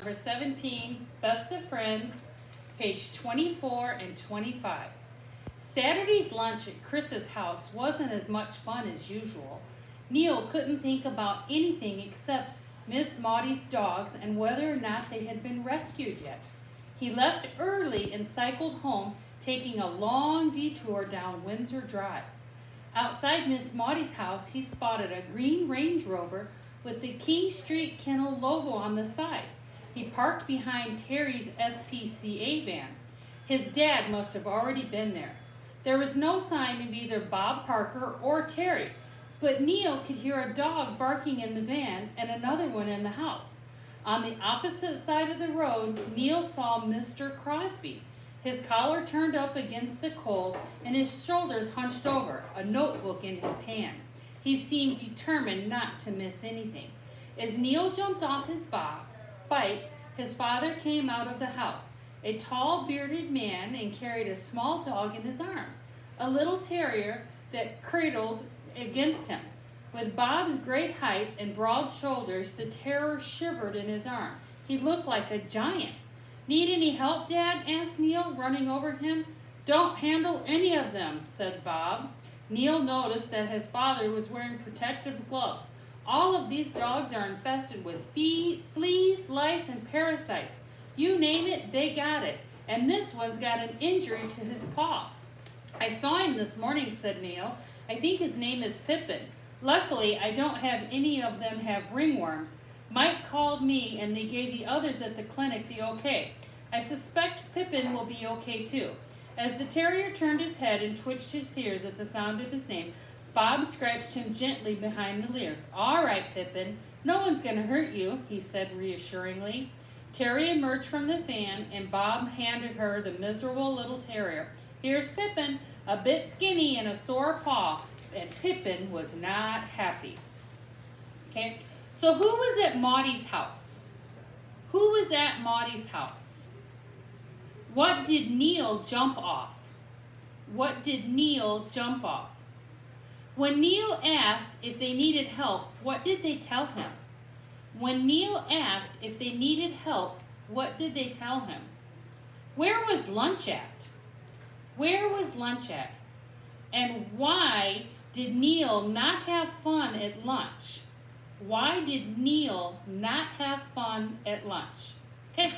number 17, Best of Friends, page 24 and 25. Saturday's lunch at Chris's house wasn't as much fun as usual. Neil couldn't think about anything except Miss Maudie's dogs and whether or not they had been rescued yet. He left early and cycled home, taking a long detour down Windsor Drive. Outside Miss Maudie's house, he spotted a green Range Rover with the King Street Kennel logo on the side. He parked behind Terry's SPCA van. His dad must have already been there. There was no sign of either Bob Parker or Terry, but Neil could hear a dog barking in the van and another one in the house. On the opposite side of the road, Neil saw Mr. Crosby. His collar turned up against the coal and his shoulders hunched over, a notebook in his hand. He seemed determined not to miss anything. As Neil jumped off his bike, his father came out of the house, a tall, bearded man, and carried a small dog in his arms, a little terrier that cradled against him. With Bob's great height and broad shoulders, the terrier shivered in his arm. He looked like a giant. "Need any help, Dad?" asked Neil, running over him. "Don't handle any of them," said Bob. Neil noticed that his father was wearing protective gloves. "All of these dogs are infested with fleas, lice, and parasites. You name it, they got it. And this one's got an injury to his paw." "I saw him this morning," said Neil. "I think his name is Pippin. Luckily, I don't have any of them have ringworms. Mike called me and they gave the others at the clinic the okay. I suspect Pippin will be okay too." As the terrier turned his head and twitched his ears at the sound of his name, Bob scratched him gently behind the ears. "All right, Pippin, no one's going to hurt you," he said reassuringly. Terry emerged from the van and Bob handed her the miserable little terrier. "Here's Pippin, a bit skinny and a sore paw," and Pippin was not happy. Okay, so who was at Maudie's house? Who was at Maudie's house? What did Neil jump off? What did Neil jump off? When Neil asked if they needed help, what did they tell him? When Neil asked if they needed help, what did they tell him? Where was lunch at? Where was lunch at? And why did Neil not have fun at lunch? Why did Neil not have fun at lunch? Okay.